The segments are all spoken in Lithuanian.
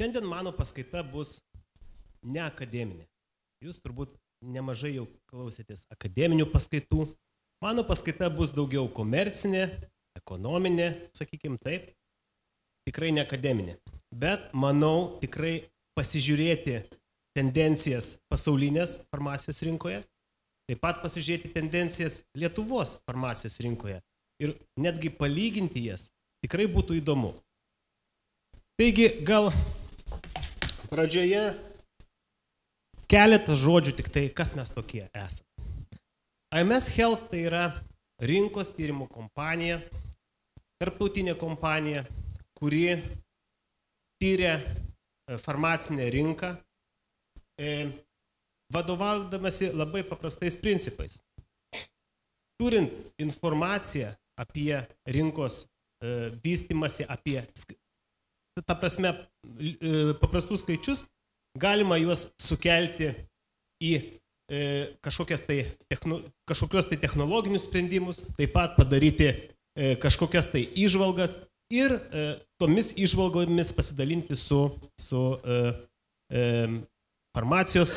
Šiandien mano paskaita bus ne akademinė. Jūs turbūt nemažai jau klausėtės akademinių paskaitų. Mano paskaita bus daugiau komercinė, ekonominė, sakykime taip. Tikrai ne akademinė. Bet manau tikrai pasižiūrėti tendencijas pasaulinės farmacijos rinkoje, taip pat pasižiūrėti tendencijas Lietuvos farmacijos rinkoje ir netgi palyginti jas tikrai būtų įdomu. Taigi gal pradžioje keletas žodžių tik tai, kas mes tokie esame. AMS Health tai yra rinkos tyrimų kompanija, tarptautinė kompanija, kuri tyria farmacinę rinką, vadovaudamasi labai paprastais principais. Turint informaciją apie rinkos vystymąsi, apie, ta prasme, paprastus skaičius, galima juos sukelti į kažkokios tai technologinius sprendimus, taip pat padaryti kažkokias tai įžvalgas ir tomis įžvalgomis pasidalinti su farmacijos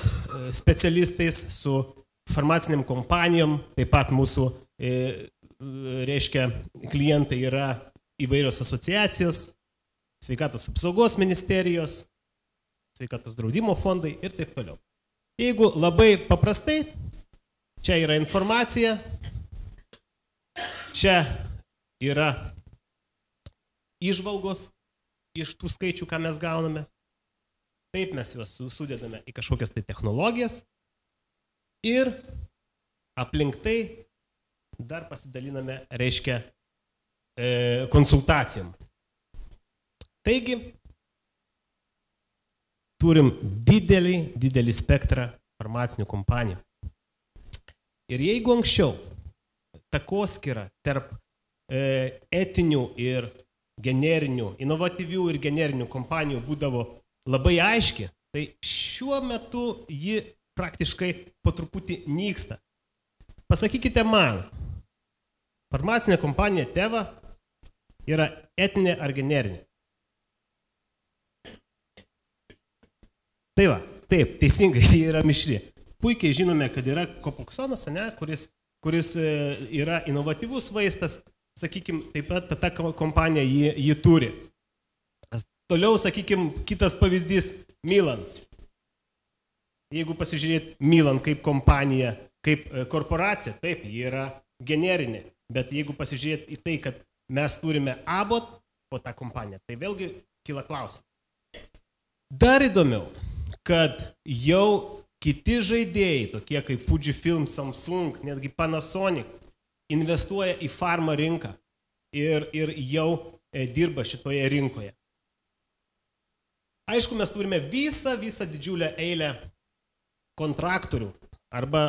specialistais, su farmaciniam kompanijom, taip pat mūsų, reiškia, klientai yra įvairios asociacijos, sveikatos apsaugos ministerijos, sveikatos draudimo fondai ir taip toliau. Jeigu labai paprastai, čia yra informacija, čia yra įžvalgos iš tų skaičių, ką mes gauname. Taip mes juos sudedame į kažkokias tai technologijas ir aplink tai dar pasidaliname, reiškia, konsultacijom. Taigi, turim didelį spektrą farmacinių kompanijų. Ir jeigu anksčiau takoskyra tarp etinių ir generinių, inovatyvių ir generinių kompanijų būdavo labai aiški, tai šiuo metu ji praktiškai po truputį nyksta. Pasakykite man, farmacinė kompanija Teva yra etinė ar generinė? Tai va, taip, teisingai, ji yra mišri. Puikiai žinome, kad yra Kopoksonas, kuris yra inovatyvus vaistas, sakykime, taip pat ta kompanija jį turi. Toliau, sakykime, kitas pavyzdys Milan. Jeigu pasižiūrėt Milan kaip kompanija, kaip korporacija, taip, ji yra generinė, bet jeigu pasižiūrėt į tai, kad mes turime Abbott po tą kompaniją, tai vėlgi kyla klausimas. Dar įdomiau, kad jau kiti žaidėjai, tokie kaip Fujifilm, Samsung, netgi Panasonic, investuoja į farma rinką ir jau dirba šitoje rinkoje. Aišku, mes turime visą didžiulę eilę kontraktorių arba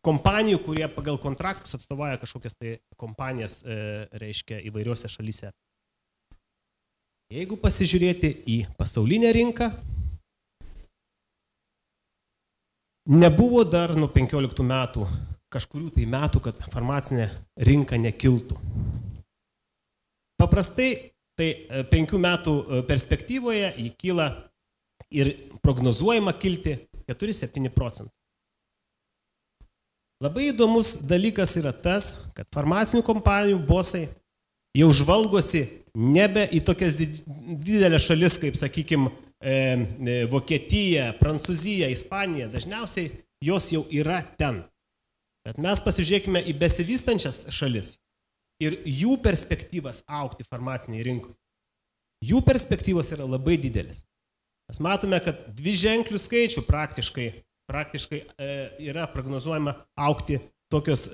kompanijų, kurie pagal kontraktus atstovauja kažkokias tai kompanijas, reiškia, įvairiose šalyse. Jeigu pasižiūrėti į pasaulinę rinką, nebuvo dar nuo 15 metų kažkurių tai metų, kad farmacinė rinka nekiltų. Paprastai, tai 5 metų perspektyvoje jį kyla ir prognozuojama kilti 4–7%. Labai įdomus dalykas yra tas, kad farmacinių kompanijų bosai jau žvalgosi nebe į tokias didelės šalis, kaip, sakykime, Vokietija, Prancūzija, Ispanija, dažniausiai jos jau yra ten. Bet mes pasižiūrėkime į besivystančias šalis ir jų perspektyvas augti farmaciniai rinkai. Jų perspektyvos yra labai didelis. Mes matome, kad 2-ženklių skaičių praktiškai yra prognozuojama augti tokios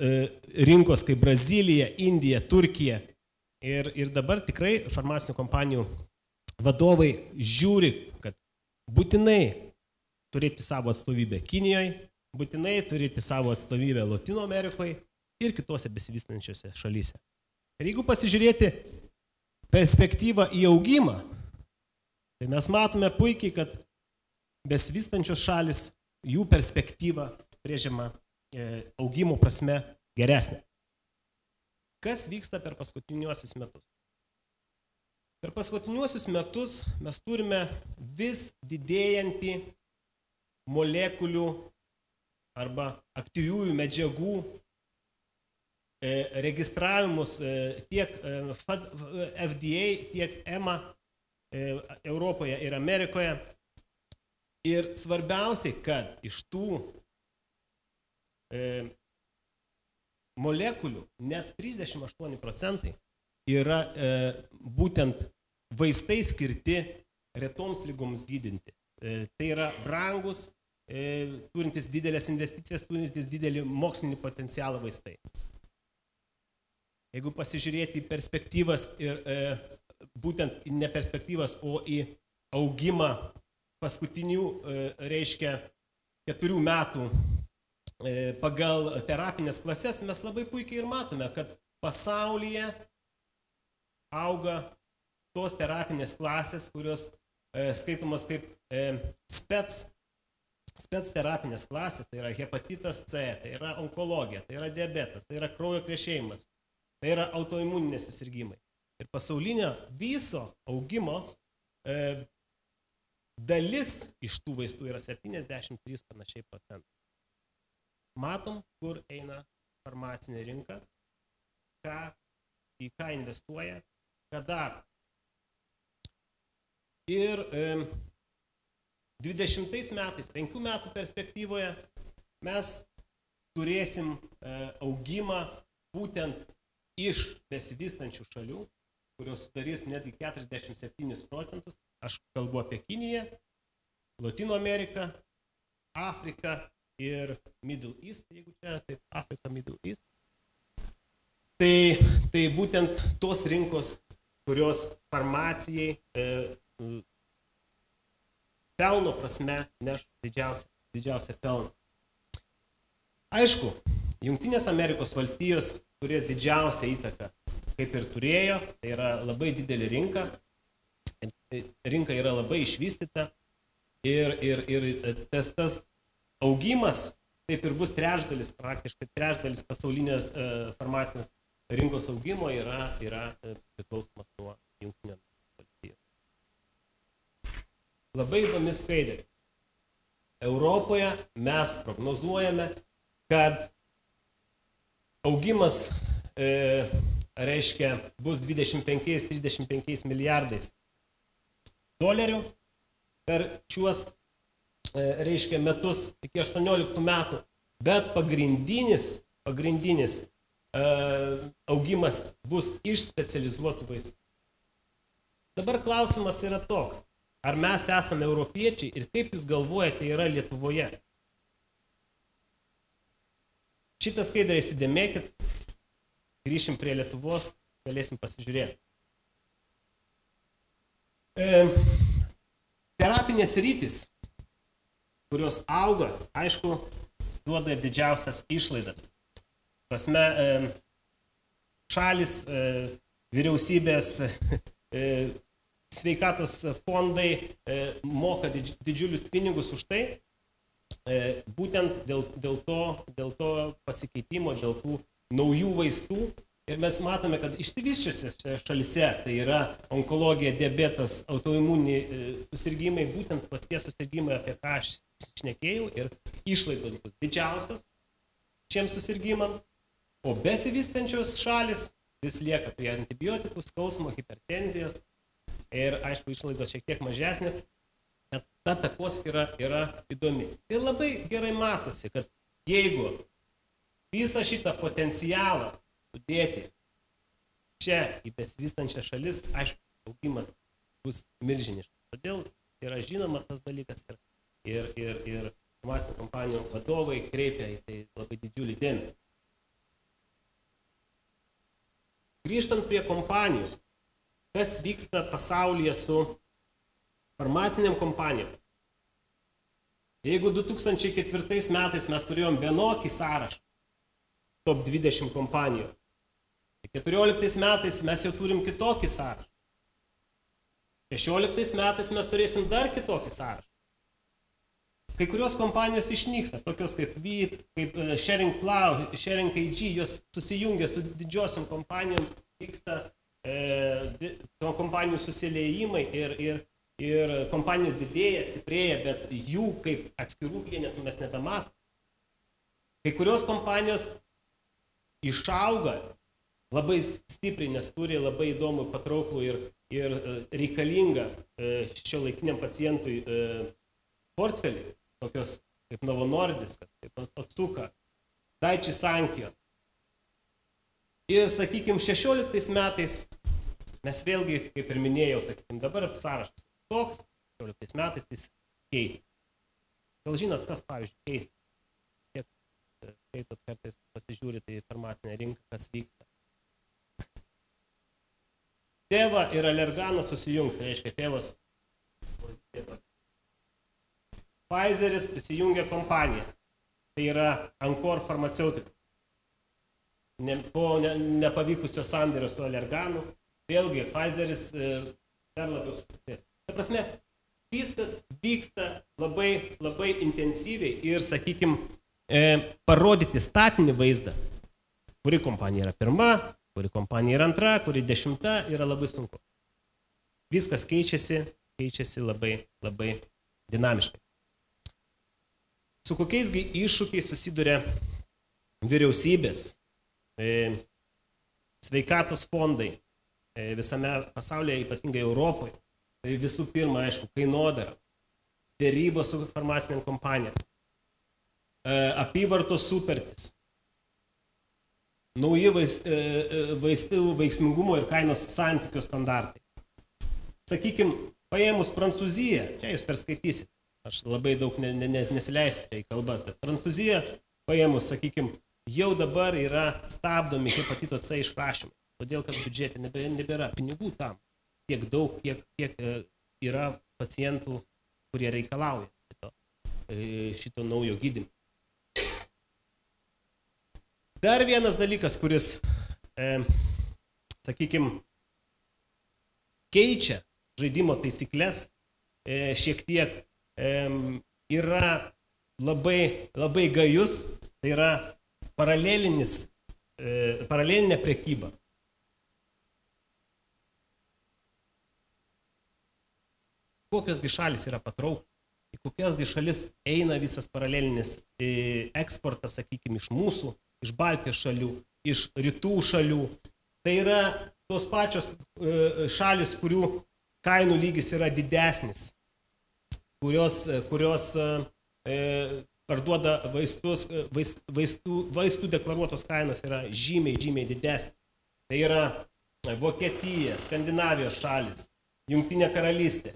rinkos kaip Brazilija, Indija, Turkija. Ir dabar tikrai farmacinių kompanijų vadovai žiūri, kad būtinai turėti savo atstovybę Kinijoje, būtinai turėti savo atstovybę Latino Amerikoje ir kitose besivystančiose šalyse. Ir jeigu pasižiūrėti perspektyvą į augimą, tai mes matome puikiai, kad besivystančios šalis, jų perspektyva brėžiama augimo prasme geresnė. Kas vyksta per paskutiniuosius metus? Per paskutiniuosius metus mes turime vis didėjantį molekulių arba aktyviųjų medžiagų registravimus tiek FDA, tiek EMA Europoje ir Amerikoje. Ir svarbiausiai, kad iš tų molekulių net 38% yra būtent vaistai skirti retoms lygoms gydinti. Tai yra brangus, turintis didelės investicijas, turintis didelį mokslinį potencialą vaistai. Jeigu pasižiūrėti į perspektyvas ir būtent ne perspektyvas, o į augimą paskutinių, reiškia, 4 metų pagal terapinės klases, mes labai puikiai ir matome, kad pasaulyje auga tos terapinės klasės, kurios skaitomos kaip spec terapinės klasės, tai yra hepatitas C, tai yra onkologija, tai yra diabetas, tai yra kraujo krešėjimas, tai yra autoimuniniai susirgimai. Ir pasaulinio viso augimo dalis iš tų vaistų yra 73 panašiai procentų. Matom, kur eina farmacinė rinka, į ką investuoja, ką daro. Ir 20 metais, 5 metų perspektyvoje mes turėsim augimą būtent iš besivystančių šalių, kurios sudarys netgi 47 procentus. Aš kalbu apie Kiniją, Latino Ameriką, Afriką ir Middle East, jeigu čia, tai Afrika, Middle East. Tai būtent tos rinkos, kurios farmacijai pelno prasme neš didžiausią pelną. Aišku, Jungtinės Amerikos valstijos turės didžiausią įtaką, kaip ir turėjo, tai yra labai didelė rinka, rinka yra labai išvystyta ir tas augimas taip ir bus trečdalis, praktiškai trečdalis pasaulinės farmacinės rinkos augimo yra priklausomas nuo Jungtinių valstijų. Labai įdomi skaidrė. Europoje mes prognozuojame, kad augimas reiškia bus 25-35 milijardais dolerių per šiuos reiškia metus iki 18 metų, bet pagrindinis augimas bus iš specializuotų vaistų. Dabar klausimas yra toks, ar mes esame europiečiai ir kaip jūs galvojate yra Lietuvoje? Šitą skaidrą įsidėmėkit, grįšim prie Lietuvos, galėsim pasižiūrėti. Terapinės rytis, kurios auga, aišku, duoda didžiausias išlaidas. Prasme, šalis, vyriausybės, sveikatos fondai moka didžiulius pinigus už tai, būtent dėl to pasikeitimo, dėl tų naujų vaistų. Ir mes matome, kad išsivysčiuose šalise, tai yra onkologija, diabetas, autoimuniniai susirgymai, būtent tie susirgymai, apie ką aš šnekėjau, ir išlaidos bus didžiausios šiems susirgymams, o besivystančios šalis vis lieka prie antibiotikų, skausmo, hipertenzijos ir, aišku, išlaidos šiek tiek mažesnės, bet ta takoskyra yra įdomi. Ir labai gerai matosi, kad jeigu visą šitą potencialą sudėti čia į besivystančią šalis, aišku, augimas bus milžiniškas. Todėl yra žinoma tas dalykas ir farmacinių kompanijų vadovai kreipia į tai labai didžiulį dėmesį. Grįžtant prie kompanijų, kas vyksta pasaulyje su farmaciniam kompanijom. Jeigu 2004 metais mes turėjom vienokį sąrašą, top 20 kompanijų, 2014 metais mes jau turim kitokį sąrašą. 2016 metais mes turėsim dar kitokį sąrašą. Kai kurios kompanijos išnyksta, tokios kaip Veed, kaip Sharing Plow, Sharing AG, jos susijungia su didžiosiom kompanijom, vyksta kompanijų susiliejimai ir kompanijos didėja, stiprėja, bet jų kaip atskirų vienetų mes nebematome. Kai kurios kompanijos išauga labai stipriai, nes turi labai įdomų, patrauklų ir reikalingą šiuolaikiniam pacientui portfelį, tokios kaip Novo Nordisk, kaip Otsuka, Daiichi Sankyo. Ir, sakykime, 16 metais mes vėlgi, kaip ir minėjau, sakykime, dabar sąrašas toks, 16 metais jis keis. Gal žinot, kas, pavyzdžiui, keis? Kiek skaitot kartais pasižiūrite į farmacinę rinką, kas vyksta. Teva ir Allerganas susijungs, tai reiškia tėvas. Pfizeris prisijungia kompaniją, tai yra Ancor Pharmaceuticals. Po nepavykusio sandėrio su Allerganu, vėlgi Pfizeris dar labiau sustiprės. Ta prasme, viskas vyksta labai, labai intensyviai ir, sakykime, parodyti statinį vaizdą, kuri kompanija yra pirma, kuri kompanija yra antra, kuri 10, yra labai sunku. Viskas keičiasi labai, labai dinamiškai. Su kokiaisgi iššūkiais susiduria vyriausybės, sveikatos fondai visame pasaulyje, ypatingai Europoje. Tai visų pirma, aišku, kainodara, dėrybos su farmaciniam kompanijom, apyvartos sutartis, nauji vaistų veiksmingumo ir kainos santykių standartai. Sakykime, paėmus Prancūziją, čia jūs perskaitysit, aš labai daug nesileisiu į kalbas, bet Prancūzija paėmus, sakykime, jau dabar yra stabdomi hepatito C išrašymai, todėl kad biudžete nebėra pinigų tam, tiek daug, kiek yra pacientų, kurie reikalauja šito naujo gydymo. Dar vienas dalykas, kuris, sakykime, keičia žaidimo taisyklės, šiek tiek yra labai gajus, tai yra paralelinė prekyba. Kokiosgi šalis yra patrauklios, į kokiosgi šalis eina visas paralelinis eksportas, sakykime, iš mūsų, iš Baltijos šalių, iš rytų šalių. Tai yra tos pačios šalis, kurių kainų lygis yra didesnis, kurios parduoda vaistų deklaruotos kainos yra žymiai didesnės. Tai yra Vokietija, Skandinavijos šalis, Jungtinė karalystė.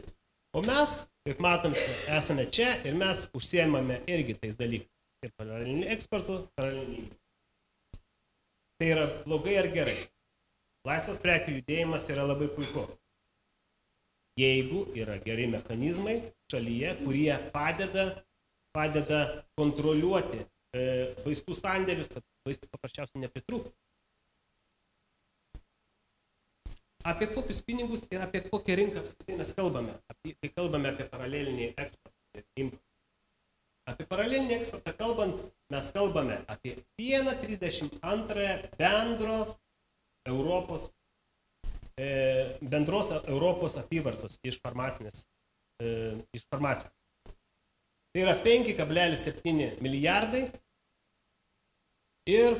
O mes, kaip matom, esame čia ir mes užsiėmame irgi tais dalykais. Ir paralelinį eksportų, paralelinį. Tai yra blogai ar gerai. Laisvas prekių judėjimas yra labai puiku. Jeigu yra geri mechanizmai šalyje, kurie padeda kontroliuoti vaistų sandėlius, kad vaistų paprasčiausiai nepritrūktų. Apie kokius pinigus ir apie kokią rinką apskritai mes kalbame, kai kalbame apie paralelinį eksportą ir importą. Apie paralelinį eksportą kalbant, mes kalbame apie 1/32 bendros Europos apyvartos iš farmacijos. Tai yra 5,7 milijardai ir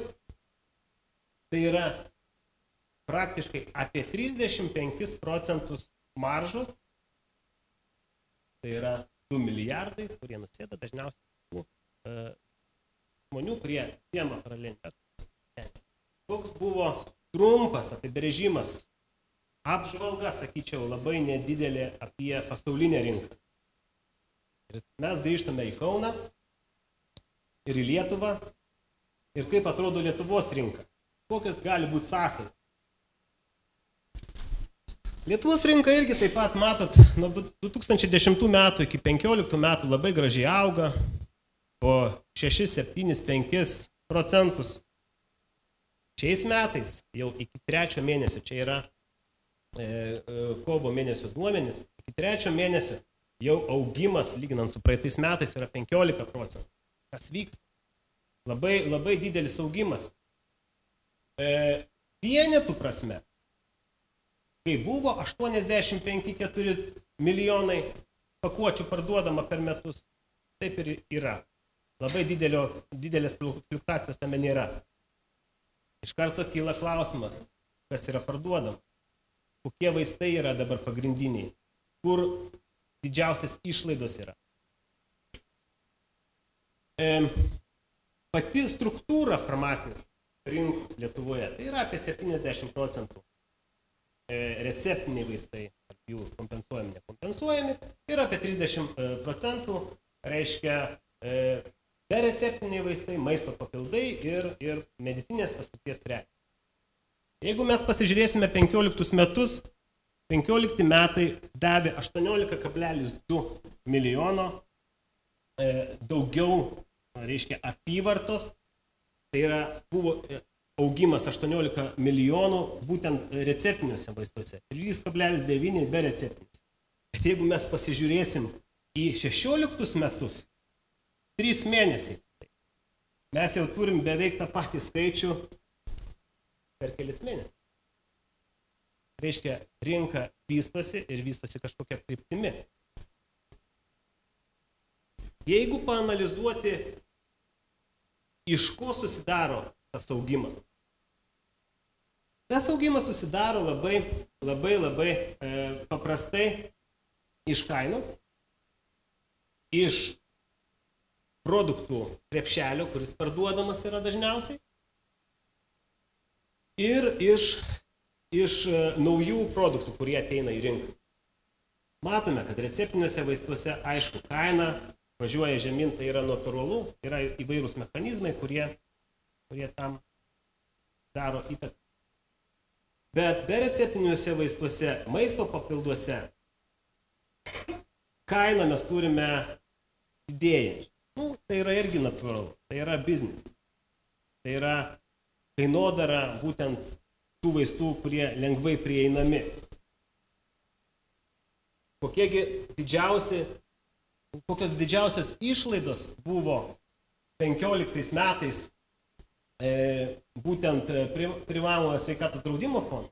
tai yra praktiškai apie 35% maržos, tai yra 2 milijardai, kurie nusėda dažniausiai žmonių, kurie siema paralelinį eksportą. Toks buvo trumpas apibrėžimas, apžvalga, sakyčiau, labai nedidelė apie pasaulinę rinką. Ir mes grįžtame į Kauną ir į Lietuvą ir kaip atrodo Lietuvos rinka, kokios gali būti sąsajos. Lietuvos rinka irgi taip pat, matot, nuo 2010 metų iki 2015 metų labai gražiai auga, po 6, 7, 5%. Šiais metais, jau iki 3 mėnesio, čia yra kovo mėnesio duomenys, iki 3 mėnesio jau augimas, lyginant su praeitais metais, yra 15%. Kas vyksta? Labai didelis augimas. Vienetų prasme, kai buvo 85,4 milijonai pakuočių parduodama per metus, taip ir yra. Labai didelės fliuktuacijos tame nėra. Iš karto kyla klausimas, kas yra parduodama, kokie vaistai yra dabar pagrindiniai, kur didžiausias išlaidos yra. Pati struktūra farmacinės rinkos Lietuvoje, tai yra apie 70% receptiniai vaistai, jų kompensuojami, nekompensuojami, ir apie 30% reiškia bereceptiniai vaistai, maisto papildai ir medicinės paskirties prekės. Jeigu mes pasižiūrėsime 15 metus, 15 metai davė 18,2 milijono daugiau, reiškia, apyvartos, tai yra buvo augimas 18 milijonų būtent receptiniuose vaistuose, 3,9 be receptinius. Bet jeigu mes pasižiūrėsim į 16 metus, 3 mėnesiai, mes jau turim beveik tą patį skaičių per kelis mėnesius. Reiškia, rinka vystosi ir vystosi kažkokia kryptimi. Jeigu paanalizuoti, iš ko susidaro tas augimas. Tas augimas susidaro labai paprastai iš kainos, iš produktų krepšelio, kuris parduodamas yra dažniausiai, ir iš naujų produktų, kurie ateina į rinką. Matome, kad receptiniuose vaistuose, aišku, kaina važiuoja žemyn, tai yra natūralu, yra įvairūs mechanizmai, kurie tam daro įtaką. Bet be receptiniuose vaistuose, maisto papilduose, kainą mes turime didėjančią. Tai yra irgi natūralu, tai yra biznis. Tai yra kainodara būtent tų vaistų, kurie lengvai prieinami. Kokios didžiausios išlaidos buvo 15 metais būtent privalomojo sveikatos draudimo fondų,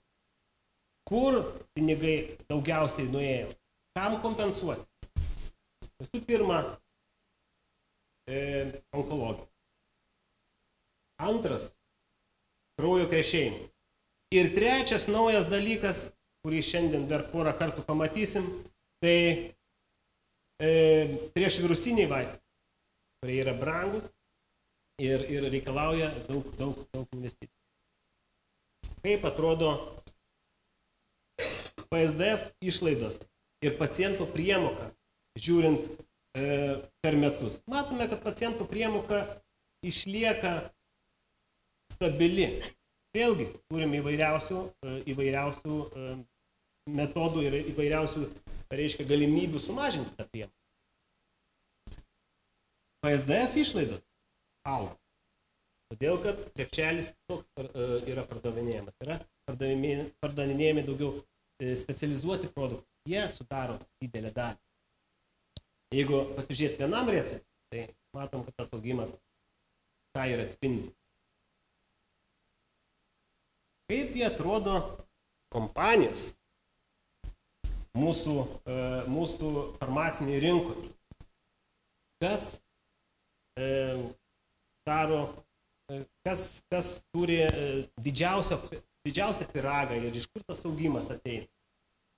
kur pinigai daugiausiai nuėjo, kam kompensuoti. Visų pirma, onkologija. Antras, kraujo krešėjimas. Ir trečias naujas dalykas, kurį šiandien dar porą kartų pamatysim, tai priešvirusiniai vaistai, kurie yra brangus ir reikalauja daug investicijų. Kaip atrodo PSDF išlaidos ir pacientų priemoka, žiūrint per metus. Matome, kad pacientų priemoka išlieka stabili. Vėlgi, turime įvairiausių metodų ir įvairiausių, reiškia, galimybių sumažinti tą priemoką. PSDF išlaidos auga. Todėl, kad krepšelis toks yra pardavinėjamas. Yra pardavinėjami daugiau specializuoti produktai. Jie sudaro didelę dalį. Jeigu pasižiūrėti vienam receptui, tai matom, kad tas augimas tą ir atspindi. Kaip jie atrodo kompanijos mūsų farmaciniai rinkoje? Kas turi didžiausią pyragą ir iš kur tas augimas ateina?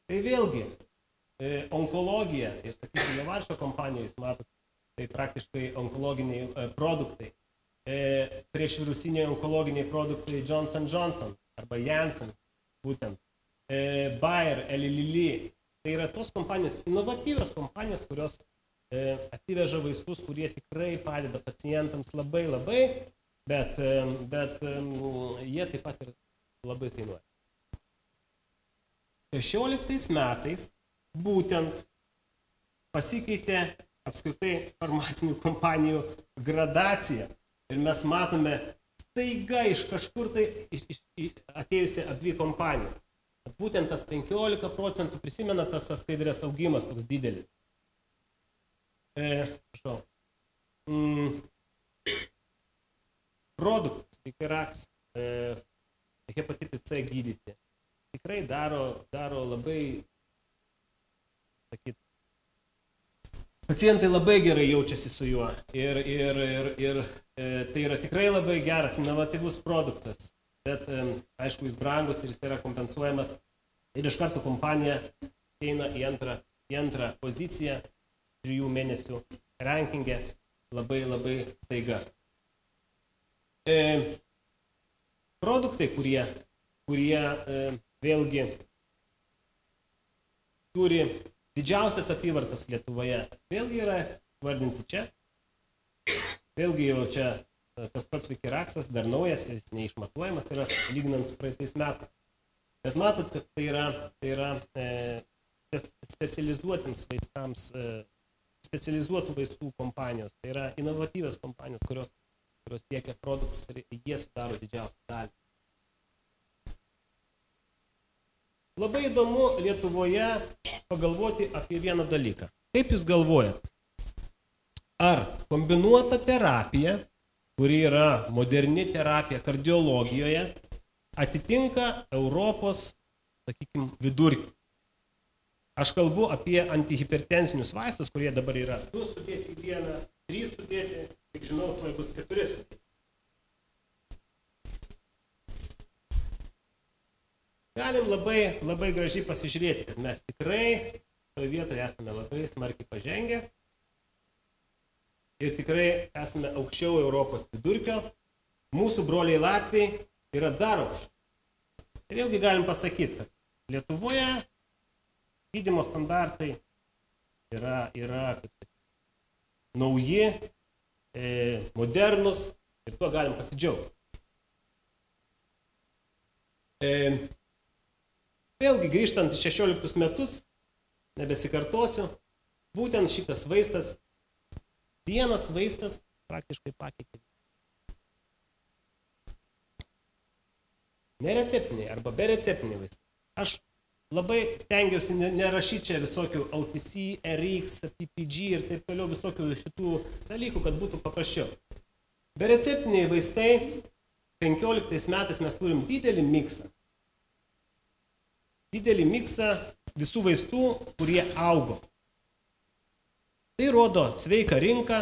Tai vėlgi, onkologija, ir sakykime, Novarčio kompanijos, matot, tai praktiškai onkologiniai produktai, priešvirusiniai onkologiniai produktai Johnson & Johnson arba Janssen, būtent, Bayer, Eli Lilly, tai yra tos kompanijos, inovatyvios kompanijos, kurios atsiveža vaistus, kurie tikrai padeda pacientams labai, bet jie taip pat ir labai kainuoja. 16 metais būtent pasikeitė apskritai farmacinių kompanijų gradacija ir mes matome staiga iš kažkur tai atėjusi dvi kompanijos. Būtent tas 15% prisimena tas skaidrės augimas toks didelis. Produktas, Vikirax, hepatitui C gydyti, tikrai daro labai, sakyt, pacientai labai gerai jaučiasi su juo. Ir tai yra tikrai labai geras, inovatyvus produktas. Bet, aišku, jis brangus ir jis yra kompensuojamas. Ir iš karto kompanija eina į antrą poziciją 3 mėnesių rankingė labai staiga. Produktai, kurie vėlgi turi didžiausias apyvartas Lietuvoje, vėlgi yra vardinti čia. Vėlgi jau čia tas pats Vikiraksas, dar naujas, jis neišmatuojamas yra lyginant su praeitais metais. Bet matot, kad tai yra specializuotiems vaistams, specializuotų vaistų kompanijos, tai yra inovatyvios kompanijos, kurios tiekia produktus ir jie sudaro didžiausią dalį. Labai įdomu Lietuvoje pagalvoti apie vieną dalyką. Kaip jūs galvojate? Ar kombinuota terapija, kuri yra moderni terapija kardiologijoje, atitinka Europos, sakykime, vidurkį? Aš kalbu apie antihipertensinius vaistus, kurie dabar yra 2 sudėti į 1, 3 sudėti, tik žinau, tuoj bus 4 sudėti. Galim labai gražiai pasižiūrėti, kad mes tikrai toje vietoje esame labai smarkiai pažengę ir tikrai esame aukščiau Europos vidurkio. Mūsų broliai Latviai yra dar aukščiau. Ir vėlgi galim pasakyti, kad Lietuvoje gydymo standartai yra kaip sakyti, nauji, modernus ir tuo galim pasidžiaugti. Vėlgi grįžtant į 16 metus, nebesikartosiu, būtent šitas vaistas, vienas vaistas praktiškai pakeitė. Nereceptiniai arba bereceptiniai vaistai. Aš labai stengiausi nerašyti čia visokių OTC, RX, PPG ir taip toliau visokių šitų dalykų, kad būtų paprasčiau. Bereceptiniai vaistai 15 metais mes turim didelį miksą. Didelį miksą visų vaistų, kurie augo. Tai rodo sveiką rinką,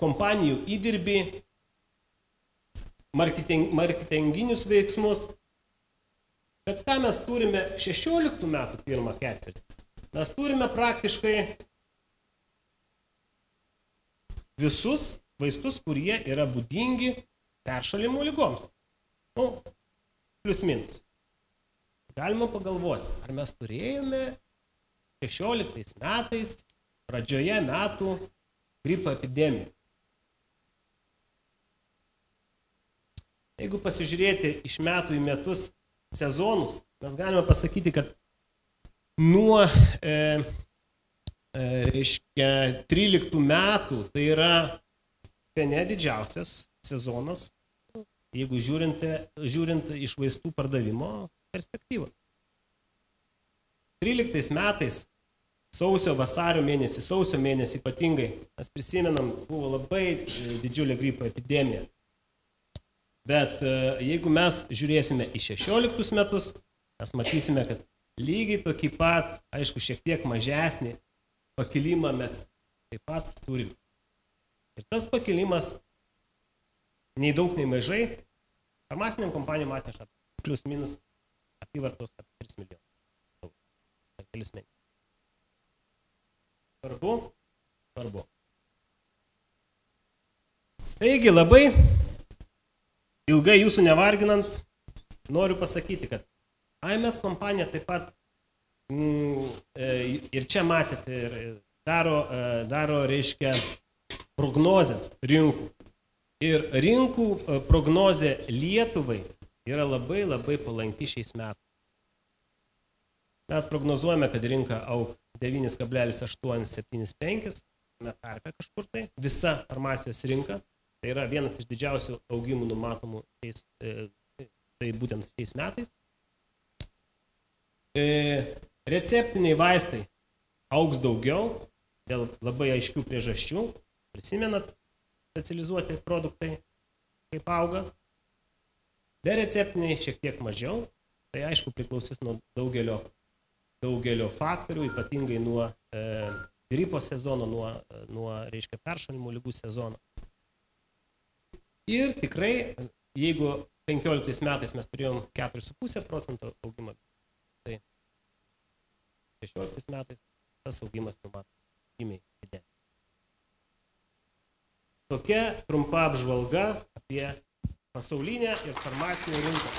kompanijų įdirbį, marketinginius veiksmus. Bet ką mes turime 16 metų pirmą ketvirtį? Mes turime praktiškai visus vaistus, kurie yra būdingi peršalimo ligoms. Plius minus. Galima pagalvoti, ar mes turėjome 16 metais pradžioje metų gripo epidemiją. Jeigu pasižiūrėti iš metų į metus sezonus, mes galime pasakyti, kad nuo 13 metų tai yra bene didžiausias sezonas, jeigu žiūrint iš vaistų pardavimo perspektyvos. 13 metais sausio mėnesį ypatingai, mes prisimenam, buvo labai didžiulė gripo epidemija. Bet jeigu mes žiūrėsime į 16 metus, mes matysime, kad lygiai tokį pat, aišku, šiek tiek mažesnį pakilimą mes taip pat turime. Ir tas pakilimas, nei daug, nei mažai, farmaciniam kompanijom atneša plius minus apyvartos apie 3 milijonų per kelis mėnesius. Svarbu. Taigi labai ilgai jūsų nevarginant, noriu pasakyti, kad AMS kompanija taip pat ir čia matėte, daro reiškia prognozes rinkų. Ir rinkų prognozė Lietuvai yra labai palanki šiais metais. Mes prognozuojame, kad rinka augs 9,875, tarpe kažkur tai, visa farmacijos rinka. Tai yra vienas iš didžiausių augimų numatomų tai būtent šiais metais. Receptiniai vaistai augs daugiau dėl labai aiškių priežasčių. Prisimenat, specializuoti produktai kaip auga. Bereceptiniai šiek tiek mažiau. Tai aišku priklausys nuo daugelio faktorių, ypatingai nuo gripo sezono, nuo reiškia, peršalimo ligų sezono. Ir tikrai, jeigu 15 metais mes turėjom 4,5% augimą, tai 16 metais tas augimas numato žymiai didesnį. Tokia trumpa apžvalga apie pasaulinę ir farmacinę rinką.